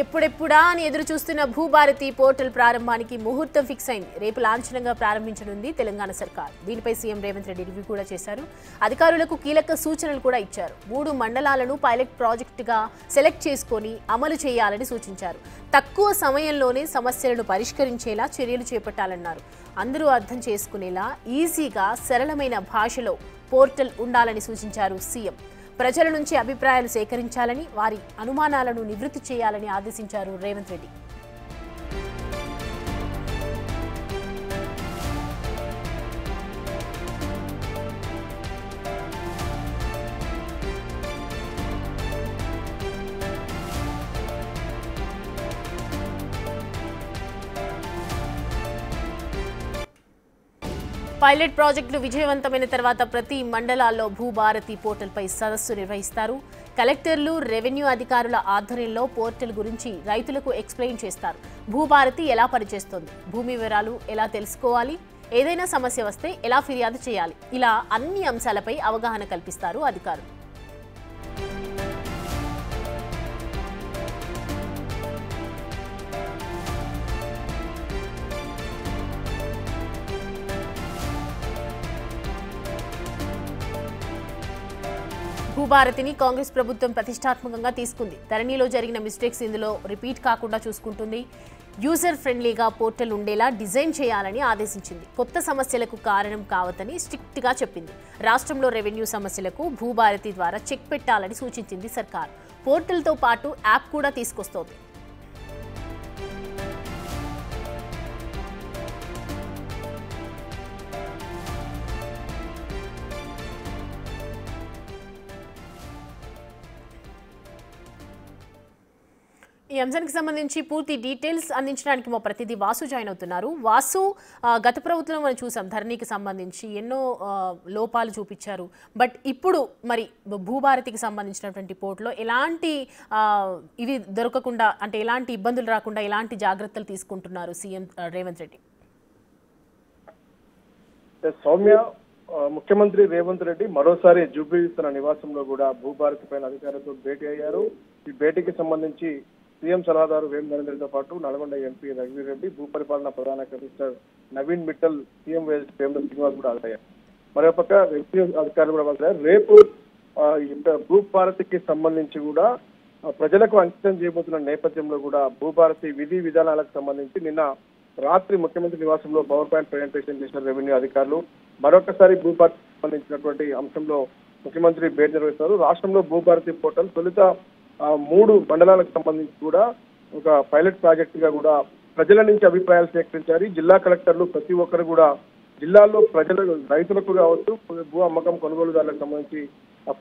ఎప్పుడెప్పుడా అని ఎదురు చూస్తున్న భూభారతి పోర్టల్ ప్రారంభానికి ముహూర్తం ఫిక్స్ అయింది. రేపు లాంఛనంగా ప్రారంభించనుంది తెలంగాణ సర్కార్. దీనిపై సీఎం రేవంత్ రెడ్డి రివ్యూ కూడా చేశారు. అధికారులకు కీలక సూచనలు కూడా ఇచ్చారు. 3 మండలాలను పైలట్ ప్రాజెక్టుగా సెలెక్ట్ చేసుకొని అమలు చేయాలని సూచించారు. తక్కువ సమయంలోనే సమస్యలను పరిష్కరించేలా చర్యలు చేపట్టాలన్నారు. అందరూ అర్థం చేసుకునేలా ఈజీగా సరళమైన భాషలో పోర్టల్ ఉండాలని సూచించారు సీఎం. ప్రజల నుంచి అభిప్రాయాలు సేకరించాలని, వారి అనుమానాలను నివృత్తి చేయాలని ఆదేశించారు రేవంత్ రెడ్డి. పైలట్ ప్రాజెక్టులు విజయవంతమైన తర్వాత ప్రతి మండలాల్లో భూభారతి పోర్టల్పై సదస్సు నిర్వహిస్తారు. కలెక్టర్లు, రెవెన్యూ అధికారుల ఆధ్వర్యంలో పోర్టల్ గురించి రైతులకు ఎక్స్ప్లెయిన్ చేస్తారు. భూభారతి ఎలా పనిచేస్తోంది, భూమి వివరాలు ఎలా తెలుసుకోవాలి, ఏదైనా సమస్య వస్తే ఎలా ఫిర్యాదు చేయాలి, ఇలా అన్ని అంశాలపై అవగాహన కల్పిస్తారు అధికారులు. భూభారతిని కాంగ్రెస్ ప్రభుత్వం ప్రతిష్టాత్మకంగా తీసుకుంది. ధరణిలో జరిగిన మిస్టేక్స్ ఇందులో రిపీట్ కాకుండా చూసుకుంటుంది. యూజర్ ఫ్రెండ్లీగా పోర్టల్ ఉండేలా డిజైన్ చేయాలని ఆదేశించింది. కొత్త సమస్యలకు కారణం కావద్దని స్ట్రిక్ట్గా చెప్పింది. రాష్ట్రంలో రెవెన్యూ సమస్యలకు భూభారతి ద్వారా చెక్ పెట్టాలని సూచించింది సర్కార్. పోర్టల్తో పాటు యాప్ కూడా తీసుకొస్తోంది. ఈ అంశానికి సంబంధించి పూర్తి డీటెయిల్స్ అందించడానికి మా ప్రతినిధి వాసు జాయిన్ అవుతున్నారు. వాసు, గత ప్రభుత్వం మనం చూసాం ధరణికి సంబంధించి ఎన్నో లోపాలు చూపించారు. బట్ ఇప్పుడు మరి భూభారతికి సంబంధించినటువంటి పోర్టులో ఎలాంటి ఇవి దొరకకుండా, అంటే ఎలాంటి ఇబ్బందులు రాకుండా ఎలాంటి జాగ్రత్తలు తీసుకుంటున్నారు సీఎం రేవంత్ రెడ్డి? సౌమ్య, ముఖ్యమంత్రి రేవంత్ రెడ్డి మరోసారి జూబ్లీహిల్స్ తన నివాసంలో కూడా భూభారతి పైన అధికారులతో భేటీ అయ్యారు. ఈ భేటీకి సంబంధించి సీఎం సలహాదారు వేం నరేంద్రతో పాటు నల్గొండ ఎంపీ రఘువీరెడ్డి, భూపరిపాలన ప్రధాన కమిషనర్ నవీన్ మిట్టల్, సీఎం వేముల శ్రీనివాస్ కూడా హాజరయ్యారు. మరోపక్క రెవెన్యూ అధికారులు కూడా హాజరయ్యారు. రేపు భూభారతికి సంబంధించి కూడా ప్రజలకు అంకితం చేయబోతున్న నేపథ్యంలో కూడా భూభారతి విధి విధానాలకు సంబంధించి నిన్న రాత్రి ముఖ్యమంత్రి నివాసంలో పవర్ పాయింట్ ప్రజెంటేషన్ చేసిన రెవెన్యూ అధికారులు మరొకసారి భూభారతికి సంబంధించినటువంటి అంశంలో ముఖ్యమంత్రి భేటీ నిర్వహిస్తారు. రాష్ట్రంలో భూభారతి పోర్టల్ తొలుత 3 మండలాలకు సంబంధించి కూడా ఒక పైలట్ ప్రాజెక్ట్ గా కూడా ప్రజల నుంచి అభిప్రాయాలు సేకరించారు. జిల్లా కలెక్టర్లు ప్రతి ఒక్కరు కూడా జిల్లాలో రైతులకు కావచ్చు, భూ అమ్మకం కొనుగోలుదారులకు సంబంధించి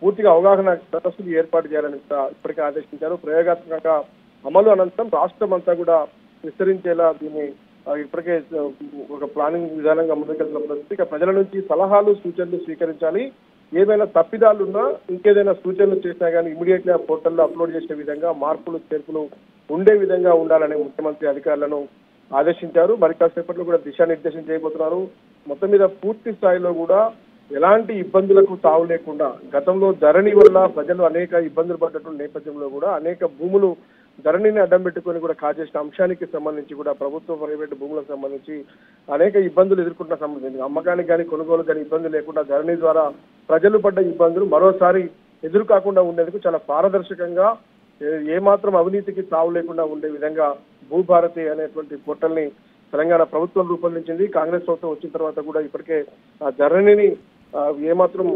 పూర్తిగా అవగాహన సదస్సులు ఏర్పాటు చేయాలని ఇప్పటికే ఆదేశించారు. ప్రయోగాత్మకంగా అమలు అనంతరం రాష్ట్రం అంతా కూడా విస్తరించేలా దీన్ని ఇప్పటికే ఒక ప్లానింగ్ విధానంగా ముందుకెళ్తున్న పరిస్థితి. ప్రజల నుంచి సలహాలు, సూచనలు స్వీకరించాలి. ఏమైనా తప్పిదాలున్నా, ఇంకేదైనా సూచనలు చేసినా కానీ ఇమీడియట్ గా పోర్టల్లో అప్లోడ్ చేసే విధంగా మార్పులు చేర్పులు ఉండే విధంగా ఉండాలని ముఖ్యమంత్రి అధికారులను ఆదేశించారు. మరి కాసేపట్లో కూడా దిశానిర్దేశం చేయబోతున్నారు. మొత్తం మీద పూర్తి స్థాయిలో కూడా ఎలాంటి ఇబ్బందులకు తావు లేకుండా, గతంలో ధరణి వల్ల ప్రజలు అనేక ఇబ్బందులు పడ్డటువంటి నేపథ్యంలో కూడా అనేక భూములు ధరణిని అడ్డం పెట్టుకొని కూడా కాజేసిన అంశానికి సంబంధించి కూడా ప్రభుత్వ ప్రైవేటు భూములకు సంబంధించి అనేక ఇబ్బందులు ఎదుర్కొంటున్న సంబంధించి అమ్మకానికి కానీ కొనుగోలు కానీ ఇబ్బంది లేకుండా ధరణి ద్వారా ప్రజలు పడ్డ ఇబ్బందులు మరోసారి ఎదురు కాకుండా ఉండేందుకు చాలా పారదర్శకంగా, ఏమాత్రం అవినీతికి తావు లేకుండా ఉండే విధంగా భూభారతి అనేటువంటి పోర్టల్ ని తెలంగాణ ప్రభుత్వం రూపొందించింది. కాంగ్రెస్ ప్రభుత్వం వచ్చిన తర్వాత కూడా ఇప్పటికే ధరణిని ఏమాత్రం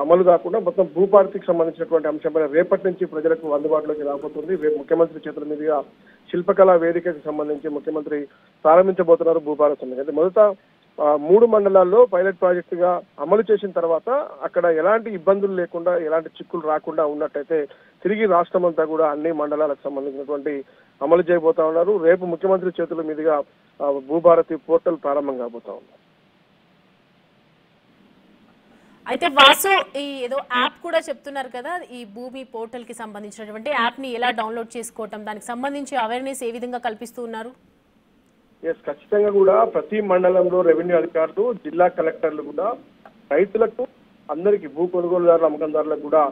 అమలు కాకుండా మొత్తం భూభారతికి సంబంధించినటువంటి అంశంపై రేపటి నుంచి ప్రజలకు అందుబాటులోకి రాబోతుంది. రేపు ముఖ్యమంత్రి చేతుల మీదుగా శిల్పకళా వేదికకి సంబంధించి ముఖ్యమంత్రి ప్రారంభించబోతున్నారు భూభారతిని. అయితే మొదట 3 మండలాల్లో పైలట్ ప్రాజెక్ట్ గా అమలు చేసిన తర్వాత అక్కడ ఎలాంటి ఇబ్బందులు లేకుండా, ఎలాంటి చిక్కులు రాకుండా ఉన్నట్టయితే తిరిగి రాష్ట్రం అంతా కూడా అన్ని మండలాలకు సంబంధించినటువంటి అమలు చేయబోతా ఉన్నారు. రేపు ముఖ్యమంత్రి చేతుల మీదుగా భూభారతి పోర్టల్ ప్రారంభం కాబోతా ఉంది. అయితే వాసు, ఈ ఏదో యాప్ కూడా చెప్తున్నారు కదా, ఈ భూమి పోర్టల్ కి సంబంధించినటువంటి యాప్ ని ఎలా డౌన్లోడ్ చేసుకోవటం, దానికి సంబంధించి అవేర్నెస్ ఏ విధంగా కల్పిస్తూ ఉన్నారు? ఖచ్చితంగా కూడా ప్రతి మండలంలో రెవెన్యూ అధికారులు, జిల్లా కలెక్టర్లు కూడా రైతులకు, అందరికీ భూ కొనుగోలుదారుల అమ్మకందారులకు కూడా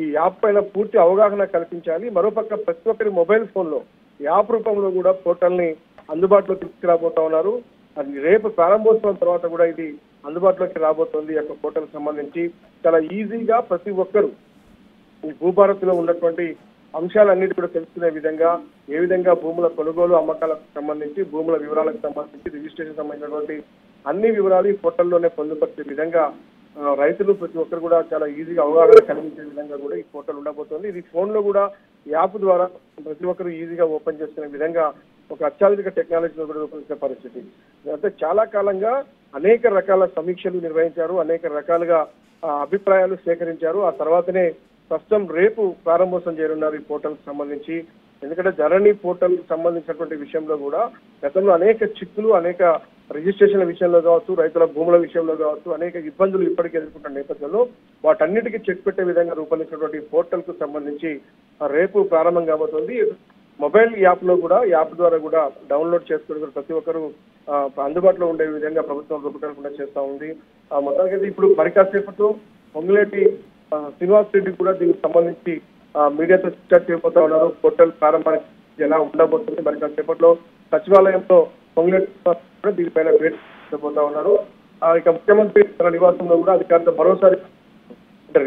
ఈ యాప్ పైన పూర్తి అవగాహన కల్పించాలి. మరోపక్క ప్రతి ఒక్కరి మొబైల్ ఫోన్ లో యాప్ రూపంలో కూడా పోర్టల్ ని అందుబాటులోకి తీసుకురాబోతా ఉన్నారు. అది రేపు ప్రారంభోత్సవం తర్వాత కూడా ఇది అందుబాటులోకి రాబోతోంది. ఈ యొక్క పోర్టల్ సంబంధించి చాలా ఈజీగా ప్రతి ఒక్కరు ఈ భూభారతిలో ఉన్నటువంటి అంశాలన్నిటి కూడా తెలుసుకునే విధంగా, ఏ విధంగా భూముల కొనుగోలు అమ్మకాలకు సంబంధించి, భూముల వివరాలకు సంబంధించి, రిజిస్ట్రేషన్ సంబంధించినటువంటి అన్ని వివరాలు ఈ పోర్టల్లోనే పొందుపరిచే విధంగా రైతులు ప్రతి ఒక్కరు కూడా చాలా ఈజీగా అవగాహన కలిగించే విధంగా కూడా ఈ పోర్టల్ ఉండబోతోంది. ఇది ఫోన్ లో కూడా యాప్ ద్వారా ప్రతి ఒక్కరు ఈజీగా ఓపెన్ చేసుకునే విధంగా ఒక అత్యాధునిక టెక్నాలజీలో కూడా రూపొందించిన పరిస్థితి. అంటే చాలా కాలంగా అనేక రకాల సమీక్షలు నిర్వహించారు, అనేక రకాలుగా అభిప్రాయాలు సేకరించారు. ఆ తర్వాతనే ప్రస్తుతం రేపు ప్రారంభోత్సవం చేయనున్నారు ఈ పోర్టల్ సంబంధించి. ఎందుకంటే ధరణి పోర్టల్ సంబంధించినటువంటి విషయంలో కూడా గతంలో అనేక చిక్కులు, అనేక రిజిస్ట్రేషన్ల విషయంలో కావచ్చు, రైతుల భూముల విషయంలో కావచ్చు, అనేక ఇబ్బందులు ఇప్పటికే ఎదుర్కొంటున్న నేపథ్యంలో వాటన్నిటికీ చెక్ పెట్టే విధంగా రూపొందించినటువంటి పోర్టల్ కు సంబంధించి రేపు ప్రారంభం కాబోతోంది. మొబైల్ యాప్ లో కూడా, యాప్ ద్వారా కూడా డౌన్లోడ్ చేసుకుని ప్రతి ఒక్కరు అందుబాటులో ఉండే విధంగా ప్రభుత్వం రూపకల్పన చేస్తా ఉంది. మొత్తానికి ఇప్పుడు మరి కాసేపట్లో పొంగులేటి శ్రీనివాస్ రెడ్డి కూడా దీనికి సంబంధించి మీడియాతో చర్చ చేయబోతా ఉన్నారు. పోర్టల్ ప్రారంభానికి ఎలా ఉండబోతుంది, మరి కాసేపట్లో సచివాలయంలో పొంగులేటి కూడా దీనిపైన భేటీ చేయబోతా ఉన్నారు. ఇక ముఖ్యమంత్రి తన నివాసంలో కూడా అధికారులతో మరోసారి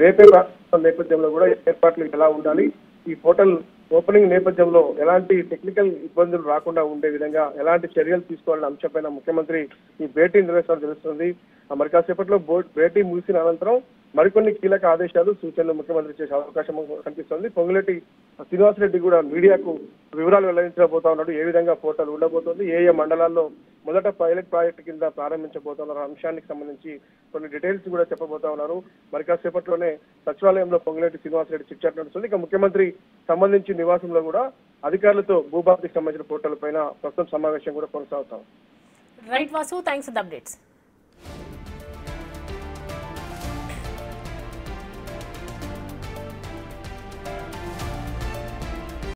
రేపే నేపథ్యంలో కూడా ఏర్పాట్లు ఎలా ఉండాలి, ఈ పోర్టల్ ఓపెనింగ్ నేపథ్యంలో ఎలాంటి టెక్నికల్ ఇబ్బందులు రాకుండా ఉండే విధంగా ఎలాంటి చర్యలు తీసుకోవాలనే అంశంపైన ముఖ్యమంత్రి ఈ భేటీ నిర్వహించాలని తెలుస్తుంది. మరి కాసేపట్లో భేటీ ముగిసిన అనంతరం మరికొన్ని కీలక ఆదేశాలు, సూచనలు ముఖ్యమంత్రి చేసే అవకాశం కనిపిస్తోంది. పొంగులేటి శ్రీనివాస్ రెడ్డి కూడా మీడియాకు వివరాలు వెల్లడించబోతా ఉన్నాడు. ఏ విధంగా పోర్టల్ ఉండబోతోంది, ఏ ఏ మండలాల్లో మొదట పైలట్ ప్రాజెక్టు కింద ప్రారంభించబోతున్నారు అంశానికి సంబంధించి కొన్ని డీటెయిల్స్ కూడా చెప్పబోతా ఉన్నారు. మరి కాసేపట్లోనే సచివాలయంలో పొంగులేటి శ్రీనివాస్ రెడ్డి చిట్చాట్ నడుస్తుంది. ఇక ముఖ్యమంత్రి సంబంధించి నివాసంలో కూడా అధికారులతో భూభారతికి సంబంధించిన పోర్టల్ పైన ప్రస్తుతం సమావేశం కూడా కొనసాగుతాం. Right Vasu, thanks for the updates.